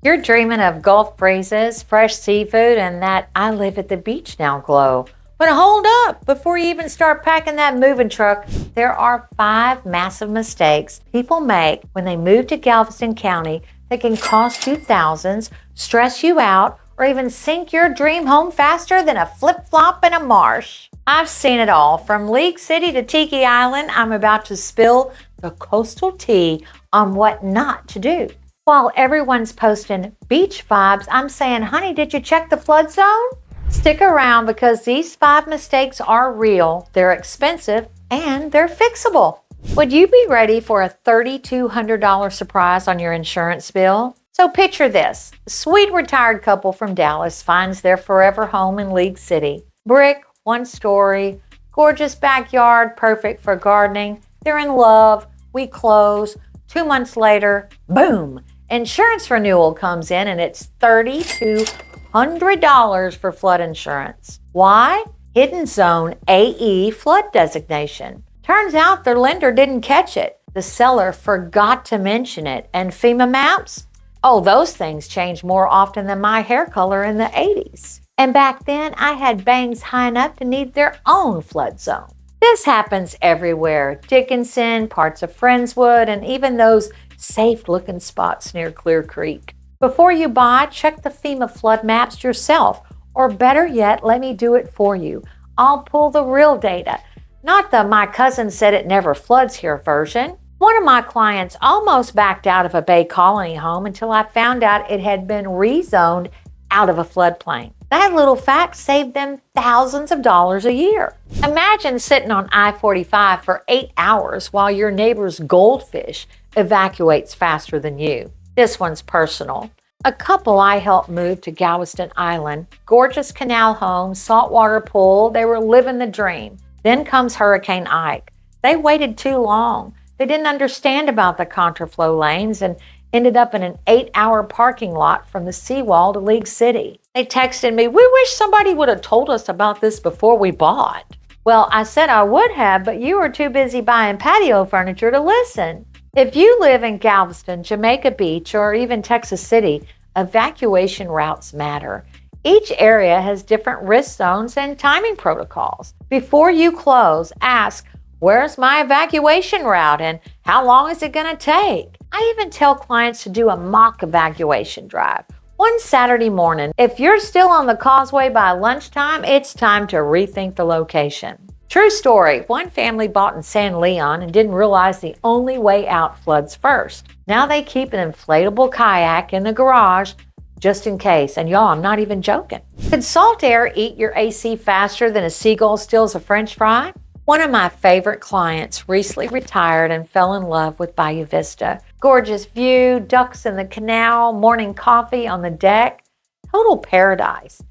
You're dreaming of Gulf breezes, fresh seafood, and that I live at the beach now glow. But hold up, before you even start packing that moving truck, there are 5 massive mistakes people make when they move to Galveston County that can cost you thousands, stress you out, or even sink your dream home faster than a flip-flop in a marsh. I've seen it all. From League City to Tiki Island, I'm about to spill the coastal tea on what not to do. While everyone's posting beach vibes, I'm saying, honey, did you check the flood zone? Stick around because these 5 mistakes are real, they're expensive, and they're fixable. Would you be ready for a $3,200 surprise on your insurance bill? So picture this. A sweet retired couple from Dallas finds their forever home in League City. Brick, 1 story, gorgeous backyard, perfect for gardening. They're in love. We close. 2 months later, boom! Insurance renewal comes in and it's $3,200 for flood insurance. Why? Hidden Zone AE flood designation. Turns out their lender didn't catch it. The seller forgot to mention it. And FEMA maps? Oh, those things change more often than my hair color in the 80s. And back then, I had bangs high enough to need their own flood zone. This happens everywhere. Dickinson, parts of Friendswood, and even those safe-looking spots near Clear Creek. Before you buy, check the FEMA flood maps yourself. Or better yet, let me do it for you. I'll pull the real data, not the "my cousin said it never floods here" version. One of my clients almost backed out of a Bay Colony home until I found out it had been rezoned out of a floodplain. That little fact saved them thousands of dollars a year. Imagine sitting on I-45 for 8 hours while your neighbor's goldfish evacuates faster than you. This one's personal. A couple I helped move to Galveston Island, gorgeous canal home, saltwater pool, they were living the dream. Then comes Hurricane Ike. They waited too long. They didn't understand about the contraflow lanes and ended up in an 8-hour parking lot from the seawall to League City. They texted me, "We wish somebody would have told us about this before we bought." Well, I said I would have, but you were too busy buying patio furniture to listen. If you live in Galveston, Jamaica Beach, or even Texas City, evacuation routes matter. Each area has different risk zones and timing protocols. Before you close, ask, "Where's my evacuation route and how long is it going to take?" I even tell clients to do a mock evacuation drive. One Saturday morning, if you're still on the causeway by lunchtime, it's time to rethink the location. True story, one family bought in San Leon and didn't realize the only way out floods first. Now they keep an inflatable kayak in the garage just in case. And y'all, I'm not even joking. Could salt air eat your AC faster than a seagull steals a French fry? One of my favorite clients recently retired and fell in love with Bayou Vista. Gorgeous view, ducks in the canal, morning coffee on the deck. Total paradise.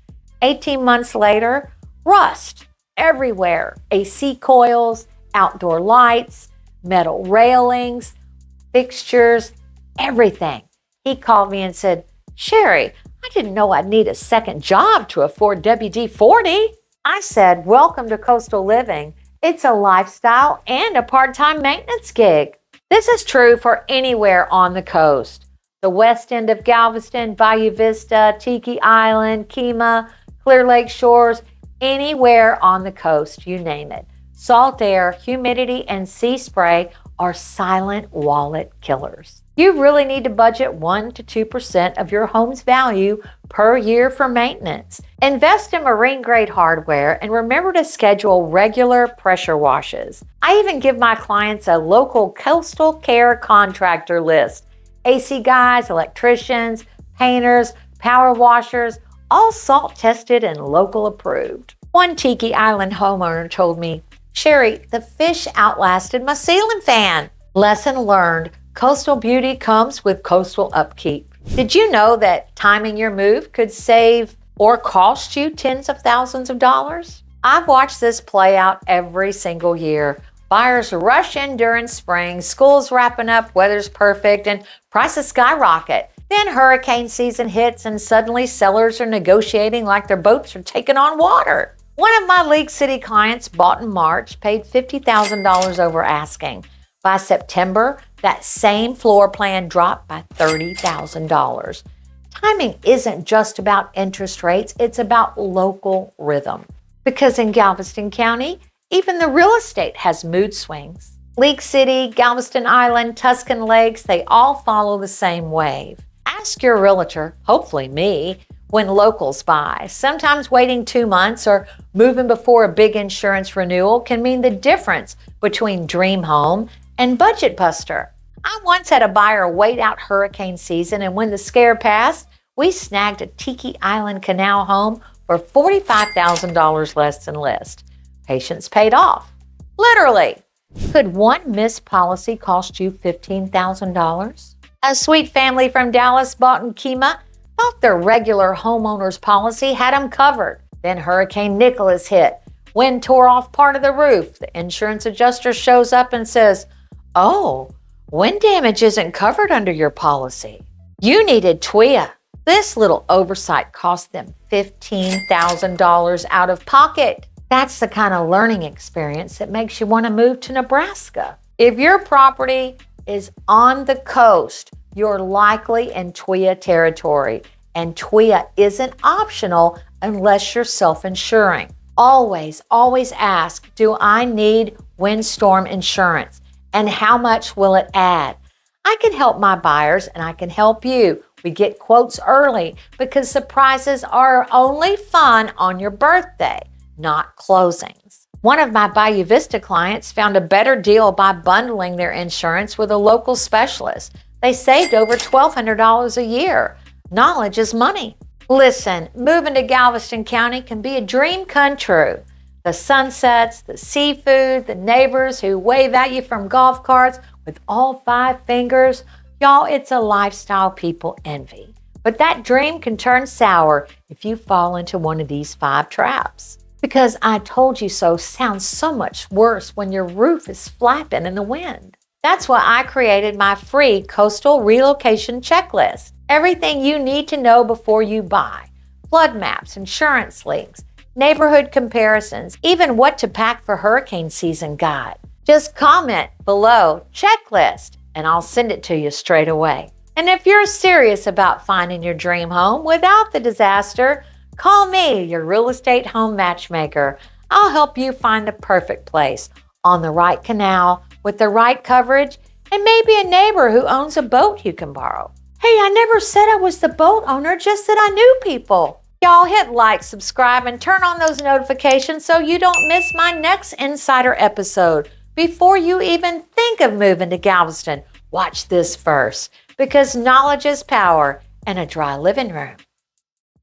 18 months later, rust everywhere. AC coils, outdoor lights, metal railings, fixtures, everything. He called me and said, "Sherry, I didn't know I'd need a second job to afford WD-40. I said, "Welcome to coastal living. It's a lifestyle and a part-time maintenance gig." This is true for anywhere on the coast. The west end of Galveston, Bayou Vista, Tiki Island, Kemah, Clear Lake Shores, anywhere on the coast, you name it. Salt air, humidity, and sea spray are silent wallet killers. You really need to budget 1 to 2% of your home's value per year for maintenance. Invest in marine-grade hardware and remember to schedule regular pressure washes. I even give my clients a local coastal care contractor list. AC guys, electricians, painters, power washers, all salt tested and local approved. One Tiki Island homeowner told me, "Sherry, the fish outlasted my ceiling fan." Lesson learned. Coastal beauty comes with coastal upkeep. Did you know that timing your move could save or cost you tens of thousands of dollars? I've watched this play out every single year. Buyers rush in during spring, school's wrapping up, weather's perfect, and prices skyrocket. Then hurricane season hits and suddenly sellers are negotiating like their boats are taking on water. One of my League City clients bought in March, paid $50,000 over asking. By September, that same floor plan dropped by $30,000. Timing isn't just about interest rates, it's about local rhythm. Because in Galveston County, even the real estate has mood swings. League City, Galveston Island, Tuscan Lakes, they all follow the same wave. Ask your realtor, hopefully me, when locals buy. Sometimes waiting 2 months or moving before a big insurance renewal can mean the difference between dream home and budget buster. I once had a buyer wait out hurricane season, and when the scare passed, we snagged a Tiki Island canal home for $45,000 less than list. Patience paid off. Literally. Could one missed policy cost you $15,000? A sweet family from Dallas bought in Kemah, thought their regular homeowner's policy had them covered. Then Hurricane Nicholas hit. Wind tore off part of the roof. The insurance adjuster shows up and says, "Oh, wind damage isn't covered under your policy. You needed TWIA." This little oversight cost them $15,000 out of pocket. That's the kind of learning experience that makes you want to move to Nebraska. If your property is on the coast, you're likely in TWIA territory, and TWIA isn't optional unless you're self-insuring. Always ask, do I need windstorm insurance, and how much will it add? I can help my buyers, and I can help you. We get quotes early because surprises are only fun on your birthday, not closings. One of my Bayou Vista clients found a better deal by bundling their insurance with a local specialist. They saved over $1,200 a year. Knowledge is money. Listen, moving to Galveston County can be a dream come true. The sunsets, the seafood, the neighbors who wave at you from golf carts with all 5 fingers. Y'all, it's a lifestyle people envy. But that dream can turn sour if you fall into one of these 5 traps. Because I told you so sounds so much worse when your roof is flapping in the wind. That's why I created my free coastal relocation checklist. Everything you need to know before you buy. Flood maps, insurance links, neighborhood comparisons, even what to pack for hurricane season guide. Just comment below checklist and I'll send it to you straight away. And if you're serious about finding your dream home without the disaster, call me, your real estate home matchmaker. I'll help you find the perfect place on the right canal with the right coverage and maybe a neighbor who owns a boat you can borrow. Hey, I never said I was the boat owner, just that I knew people. Y'all hit like, subscribe, and turn on those notifications so you don't miss my next Insider episode. Before you even think of moving to Galveston, watch this first, because knowledge is power in a dry living room.